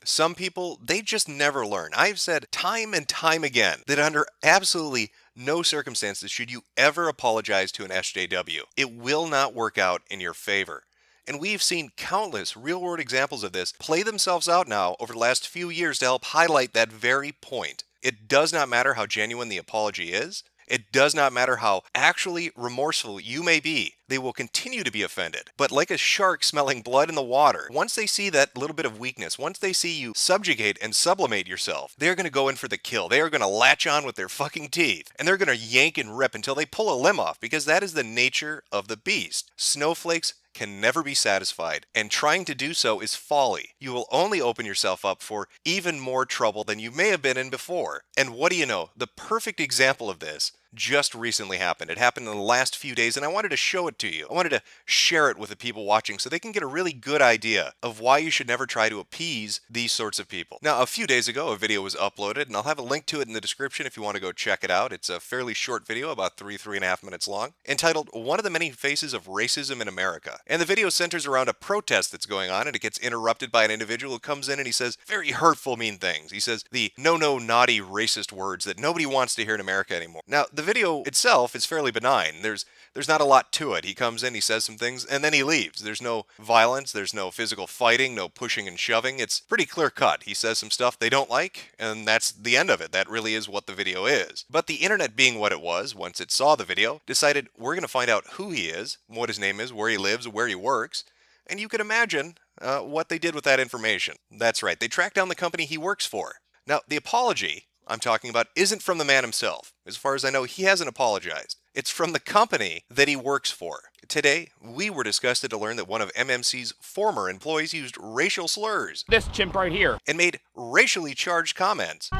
some people, they just never learn. I've said time and time again that under absolutely no circumstances should you ever apologize to an SJW. It will not work out in your favor. And we've seen countless real-world examples of this play themselves out now over the last few years to help highlight that very point. It does not matter how genuine the apology is. It does not matter how actually remorseful you may be. They will continue to be offended. But like a shark smelling blood in the water, once they see that little bit of weakness, once they see you subjugate and sublimate yourself, they're going to go in for the kill. They are going to latch on with their fucking teeth. And they're going to yank and rip until they pull a limb off, because that is the nature of the beast. Snowflakes can never be satisfied, and trying to do so is folly. You will only open yourself up for even more trouble than you may have been in before. And what do you know? The perfect example of this just recently happened. It happened in the last few days, and I wanted to show it to you. I wanted to share it with the people watching so they can get a really good idea of why you should never try to appease these sorts of people. Now, a few days ago, a video was uploaded, and I'll have a link to it in the description if you want to go check it out. It's a fairly short video, about 3.5 minutes long, entitled "One of the Many Faces of Racism in America." And the video centers around a protest that's going on, and it gets interrupted by an individual who comes in and he says very hurtful, mean things. He says the no, naughty, racist words that nobody wants to hear in America anymore. Now, the video itself is fairly benign. There's not a lot to it. He comes in, he says some things, and then he leaves. There's no violence, there's no physical fighting, no pushing and shoving. It's pretty clear cut. He says some stuff they don't like, and that's the end of it. That really is what the video is. But the internet, being what it was, once it saw the video, decided we're going to find out who he is, what his name is, where he lives, where he works, and you can imagine what they did with that information. That's right, they tracked down the company he works for. Now, the apology I'm talking about isn't from the man himself. As far as I know, he hasn't apologized. It's from the company that he works for. Today, we were disgusted to learn that one of MMC's former employees used racial slurs. This chimp right here. And made racially charged comments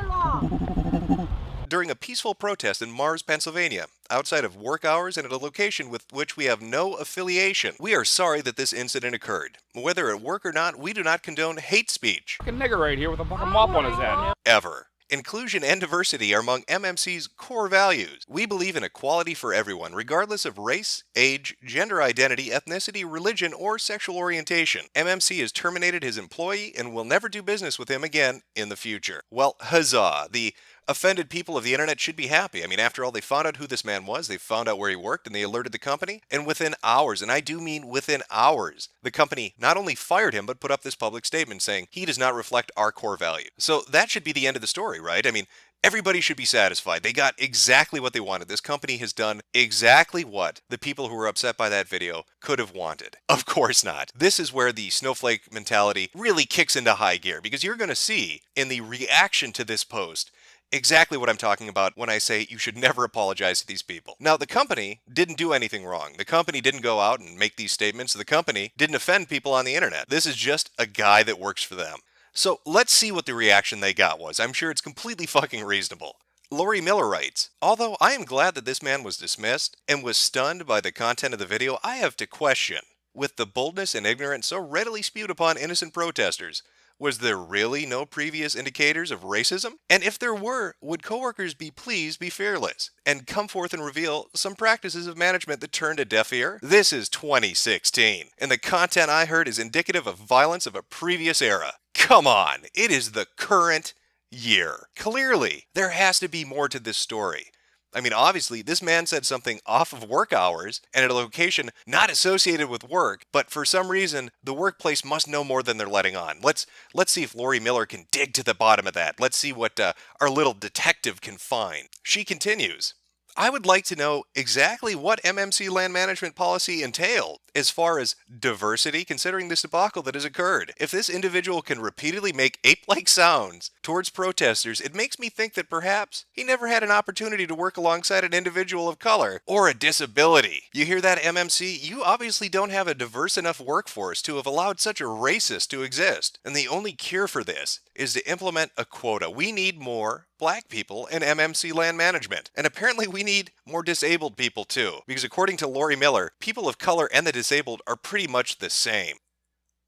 during a peaceful protest in Mars, Pennsylvania, outside of work hours and at a location with which we have no affiliation. We are sorry that this incident occurred. Whether at work or not, we do not condone hate speech. Fucking nigger right here with a fucking mop on his head. Ever. Inclusion and diversity are among MMC's core values. We believe in equality for everyone, regardless of race, age, gender identity, ethnicity, religion, or sexual orientation. MMC has terminated his employee and will never do business with him again in the future. Well, huzzah. The offended people of the internet should be happy. I mean, after all, they found out who this man was, they found out where he worked, and they alerted the company. And within hours, and I do mean within hours, the company not only fired him, but put up this public statement saying he does not reflect our core value. So that should be the end of the story, right? I mean, everybody should be satisfied. They got exactly what they wanted. This company has done exactly what the people who were upset by that video could have wanted. Of course not. This is where the snowflake mentality really kicks into high gear, because you're going to see in the reaction to this post exactly what I'm talking about when I say you should never apologize to these people. Now, the company didn't do anything wrong. The company didn't go out and make these statements. The company didn't offend people on the internet. This is just a guy that works for them. So let's see what the reaction they got was. I'm sure it's completely fucking reasonable. Lori Miller writes, "Although I am glad that this man was dismissed and was stunned by the content of the video, I have to question, with the boldness and ignorance so readily spewed upon innocent protesters, was there really no previous indicators of racism? And if there were, would coworkers please be fearless and come forth and reveal some practices of management that turned a deaf ear? This is 2016, and the content I heard is indicative of violence of a previous era. Come on, it is the current year. Clearly, there has to be more to this story. I mean, obviously, this man said something off of work hours and at a location not associated with work, but for some reason, the workplace must know more than they're letting on. Let's see if Lori Miller can dig to the bottom of that. Let's see what our little detective can find. She continues, "I would like to know exactly what MMC land management policy entailed as far as diversity, considering this debacle that has occurred. If this individual can repeatedly make ape-like sounds towards protesters, it makes me think that perhaps he never had an opportunity to work alongside an individual of color or a disability. You hear that, MMC? You obviously don't have a diverse enough workforce to have allowed such a racist to exist. And the only cure for this is to implement a quota. We need more black people in MMC land management. And apparently we need more disabled people too, because according to Lori Miller, people of color and the disabled are pretty much the same."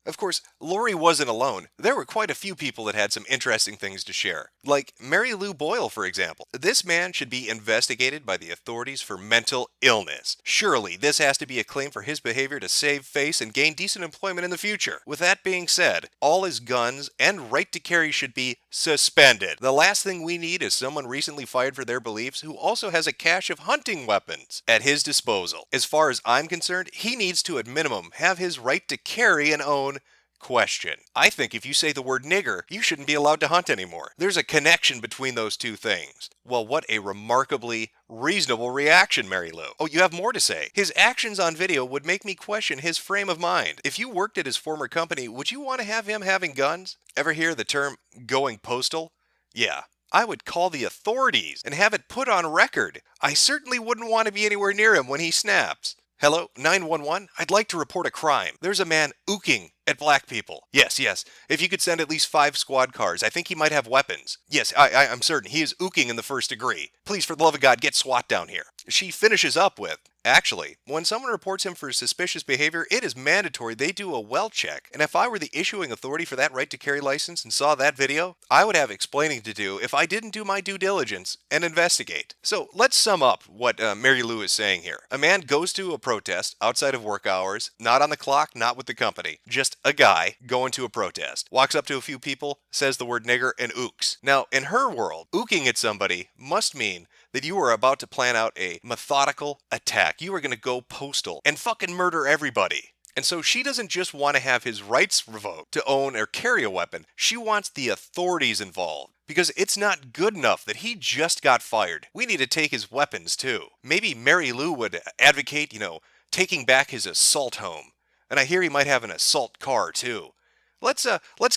Of course, Lori wasn't alone. There were quite a few people that had some interesting things to share. Like Mary Lou Boyle, for example. This man should be investigated by the authorities for mental illness. Surely, this has to be a claim for his behavior to save face and gain decent employment in the future. With that being said, all his guns and right to carry should be suspended. The last thing we need is someone recently fired for their beliefs who also has a cache of hunting weapons at his disposal. As far as I'm concerned, he needs to at minimum have his right to carry and own. Question. I think if you say the word nigger, you shouldn't be allowed to hunt anymore. There's a connection between those two things. Well, what a remarkably reasonable reaction, Mary Lou. Oh, you have more to say. His actions on video would make me question his frame of mind. If you worked at his former company, would you want to have him having guns? Ever hear the term going postal? Yeah. I would call the authorities and have it put on record. I certainly wouldn't want to be anywhere near him when he snaps. Hello, 911? I'd like to report a crime. There's a man ooking at black people. Yes. If you could send at least 5 squad cars, I think he might have weapons. Yes, I'm certain he is ooking in the first degree. Please, for the love of God, get SWAT down here. She finishes up with, actually, when someone reports him for suspicious behavior, it is mandatory they do a well check. And if I were the issuing authority for that right to carry license and saw that video, I would have explaining to do if I didn't do my due diligence and investigate. So let's sum up what Mary Lou is saying here. A man goes to a protest outside of work hours, not on the clock, not with the company. Just a guy going to a protest. Walks up to a few people, says the word nigger, and ooks. Now, in her world, ooking at somebody must mean that you are about to plan out a methodical attack. You are going to go postal and fucking murder everybody. And so she doesn't just want to have his rights revoked to own or carry a weapon. She wants the authorities involved. Because it's not good enough that he just got fired. We need to take his weapons too. Maybe Mary Lou would advocate, taking back his assault home. And I hear he might have an assault car too. Let's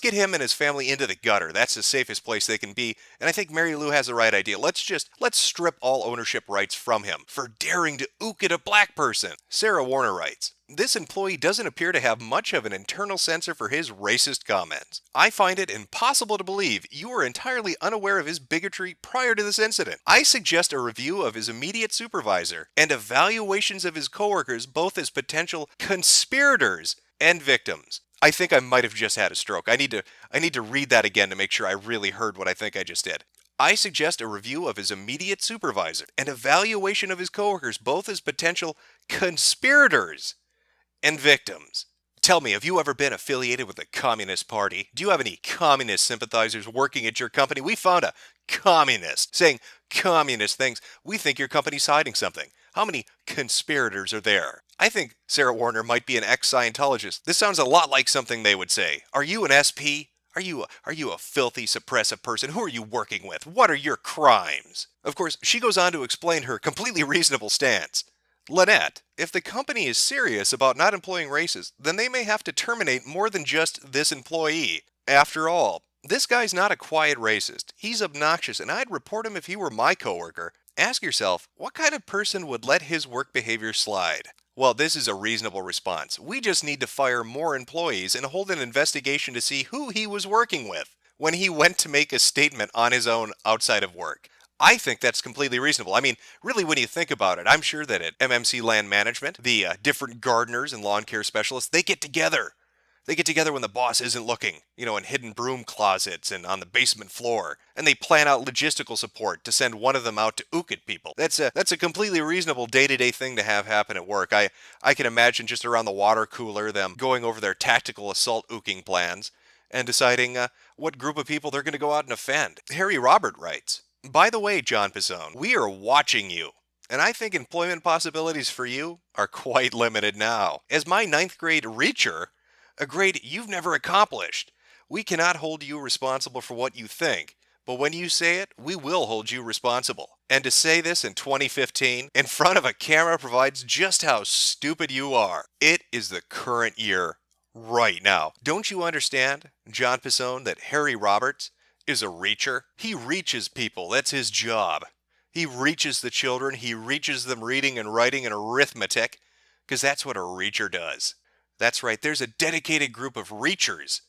get him and his family into the gutter. That's the safest place they can be. And I think Mary Lou has the right idea. Let's strip all ownership rights from him for daring to ook at a black person. Sarah Warner writes, this employee doesn't appear to have much of an internal censor for his racist comments. I find it impossible to believe you were entirely unaware of his bigotry prior to this incident. I suggest a review of his immediate supervisor and evaluations of his coworkers, both as potential conspirators and victims. I think I might have just had a stroke. I need to read that again to make sure I really heard what I think I just did. I suggest a review of his immediate supervisor and evaluation of his coworkers, both as potential conspirators and victims. Tell me, have you ever been affiliated with the Communist Party? Do you have any communist sympathizers working at your company? We found a communist saying communist things. We think your company's hiding something. How many conspirators are there? I think Sarah Warner might be an ex-Scientologist. This sounds a lot like something they would say. Are you an SP? Are you a filthy, suppressive person? Who are you working with? What are your crimes? Of course, she goes on to explain her completely reasonable stance. Lynette, if the company is serious about not employing racists, then they may have to terminate more than just this employee. After all, this guy's not a quiet racist. He's obnoxious, and I'd report him if he were my coworker. Ask yourself, what kind of person would let his work behavior slide? Well, this is a reasonable response. We just need to fire more employees and hold an investigation to see who he was working with when he went to make a statement on his own outside of work. I think that's completely reasonable. I mean, really, when you think about it, I'm sure that at MMC Land Management, the different gardeners and lawn care specialists, they get together. They get together when the boss isn't looking, in hidden broom closets and on the basement floor, and they plan out logistical support to send one of them out to ook at people. That's a completely reasonable day-to-day thing to have happen at work. I can imagine just around the water cooler them going over their tactical assault ooking plans and deciding what group of people they're going to go out and offend. Harry Robert writes, by the way, John Pizzone, we are watching you. And I think employment possibilities for you are quite limited now. As my 9th grade reacher, a grade you've never accomplished, we cannot hold you responsible for what you think, but when you say it, we will hold you responsible. And to say this in 2015, in front of a camera provides just how stupid you are. It is the current year right now. Don't you understand, John Pizzone, that Harry Roberts is a reacher? He reaches people. That's his job. He reaches the children. He reaches them reading and writing and arithmetic, because that's what a reacher does. That's right. There's a dedicated group of reachers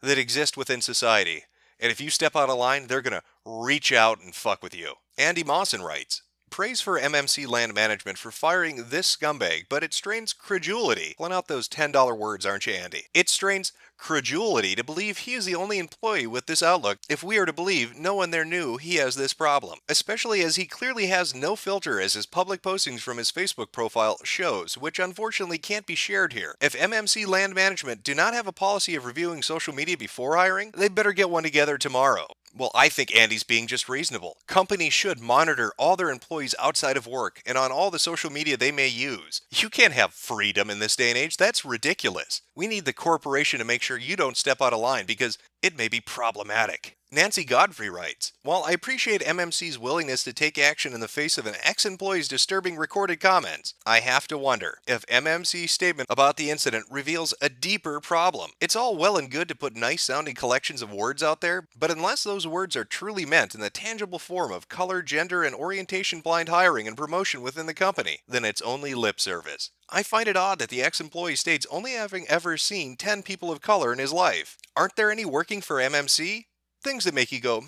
that exist within society. And if you step out of line, they're going to reach out and fuck with you. Andy Mawson writes, Praise for MMC Land Management for firing this scumbag, but it strains credulity. Pulling out those $10 words, aren't you, Andy? It strains credulity to believe he is the only employee with this outlook if we are to believe no one there knew he has this problem, especially as he clearly has no filter as his public postings from his Facebook profile shows, which unfortunately can't be shared here. If MMC Land Management do not have a policy of reviewing social media before hiring, they better get one together tomorrow. Well, I think Andy's being just reasonable. Companies should monitor all their employees outside of work and on all the social media they may use. You can't have freedom in this day and age. That's ridiculous. We need the corporation to make sure you don't step out of line because it may be problematic. Nancy Godfrey writes, "While I appreciate MMC's willingness to take action in the face of an ex-employee's disturbing recorded comments, I have to wonder if MMC's statement about the incident reveals a deeper problem. It's all well and good to put nice-sounding collections of words out there, but unless those words are truly meant in the tangible form of color, gender, and orientation-blind hiring and promotion within the company, then it's only lip service. I find it odd that the ex-employee states only having ever seen 10 people of color in his life. Aren't there any working for MMC? Things that make you go,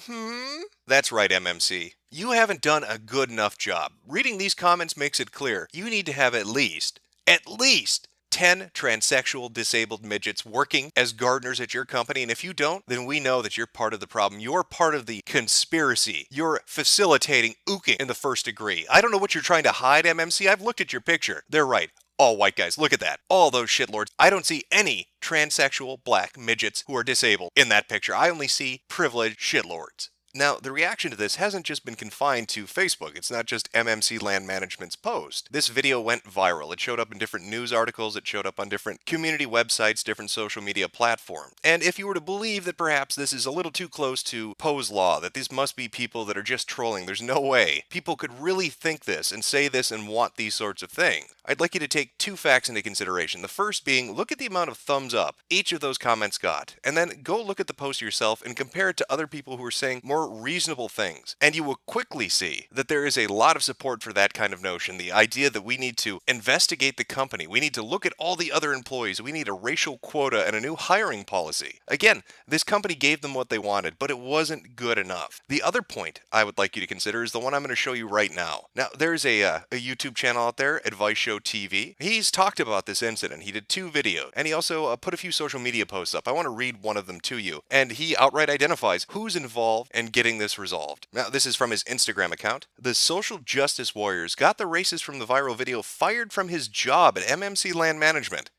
That's right, MMC. You haven't done a good enough job. Reading these comments makes it clear you need to have at least 10 transsexual disabled midgets working as gardeners at your company, and if you don't, then we know that you're part of the problem. You're part of the conspiracy. You're facilitating ooking in the first degree. I don't know what you're trying to hide, MMC. I've looked at your picture. They're right. All white guys, look at that. All those shitlords. I don't see any transsexual black midgets who are disabled in that picture. I only see privileged shitlords. Now, the reaction to this hasn't just been confined to Facebook. It's not just MMC Land Management's post. This video went viral. It showed up in different news articles. It showed up on different community websites, different social media platforms. And if you were to believe that perhaps this is a little too close to Poe's Law, that these must be people that are just trolling, there's no way people could really think this and say this and want these sorts of things. I'd like you to take two facts into consideration. The first being, look at the amount of thumbs up each of those comments got, and then go look at the post yourself and compare it to other people who are saying more reasonable things. And you will quickly see that there is a lot of support for that kind of notion, the idea that we need to investigate the company, we need to look at all the other employees, we need a racial quota and a new hiring policy. Again, this company gave them what they wanted, but it wasn't good enough. The other point I would like you to consider is the one I'm going to show you right now. Now, there's a YouTube channel out there, Advice Show TV. He's talked about this incident. He did 2 videos, and he also put a few social media posts up. I want to read one of them to you, and he outright identifies who's involved in getting this resolved. Now, this is from his Instagram account. The social justice warriors got the racist from the viral video fired from his job at MMC Land Management.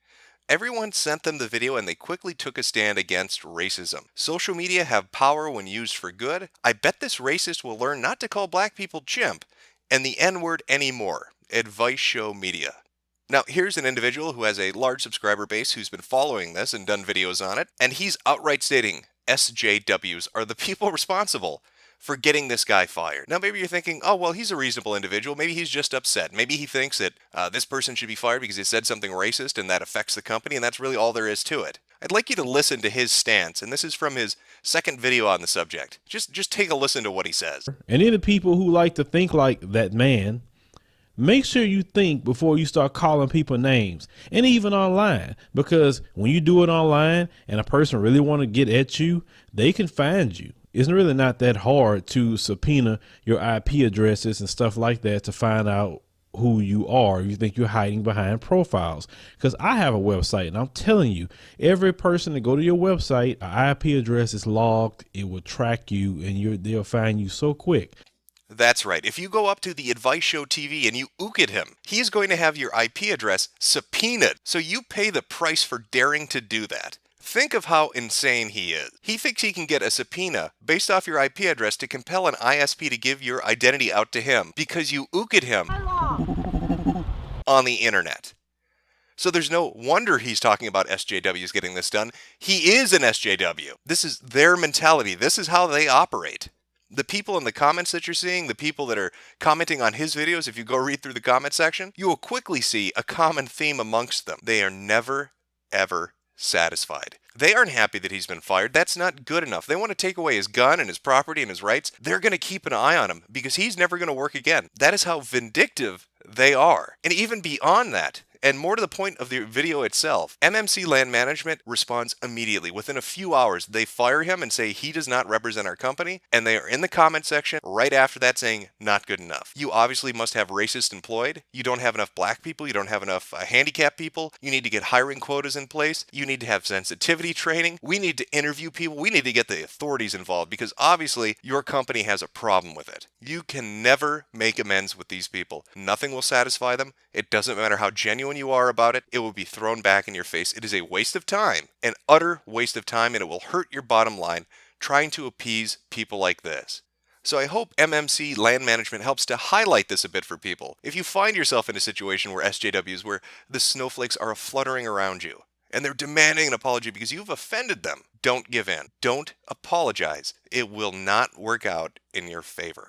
Everyone sent them the video and they quickly took a stand against racism. Social media have power when used for good. I bet this racist will learn not to call black people chimp and the N-word anymore. Advice Show Media. Now, here's an individual who has a large subscriber base who's been following this and done videos on it, and he's outright stating SJWs are the people responsible for getting this guy fired. Now, maybe you're thinking, oh, well, he's a reasonable individual. Maybe he's just upset. Maybe he thinks that this person should be fired because he said something racist and that affects the company, and that's really all there is to it. I'd like you to listen to his stance, and this is from his second video on the subject. Just take a listen to what he says. And any people who like to think like that man, make sure you think before you start calling people names, and even online, because when you do it online and a person really want to get at you, they can find you. It's really not that hard to subpoena your IP addresses and stuff like that to find out who you are. You think you're hiding behind profiles, because I have a website and I'm telling you, every person that go to your website, an IP address is logged. It will track you and they'll find you so quick. That's right. If you go up to the Advice Show TV and you ook at him, he's going to have your IP address subpoenaed. So you pay the price for daring to do that. Think of how insane he is. He thinks he can get a subpoena based off your IP address to compel an ISP to give your identity out to him because you ook at him on the internet. So there's no wonder he's talking about SJWs getting this done. He is an SJW. This is their mentality. This is how they operate. The people in the comments that you're seeing, the people that are commenting on his videos, if you go read through the comment section, you will quickly see a common theme amongst them. They are never, ever satisfied. They aren't happy that he's been fired. That's not good enough. They want to take away his gun and his property and his rights. They're going to keep an eye on him because he's never going to work again. That is how vindictive they are. And even beyond that, And more to the point of the video itself, MMC Land Management responds immediately. Within a few hours, they fire him and say he does not represent our company, and they are in the comment section right after that saying, not good enough. You obviously must have racist employed. You don't have enough black people. You don't have enough handicapped people. You need to get hiring quotas in place. You need to have sensitivity training. We need to interview people. We need to get the authorities involved because obviously your company has a problem with it. You can never make amends with these people. Nothing will satisfy them. It doesn't matter how genuine you are about it. It will be thrown back in your face. It is a waste of time, an utter waste of time, and it will hurt your bottom line trying to appease people like this. So I hope MMC Land Management helps to highlight this a bit for people. If you find yourself in a situation where SJWs, where the snowflakes are fluttering around you, and they're demanding an apology because you've offended them, don't give in. Don't apologize. It will not work out in your favor.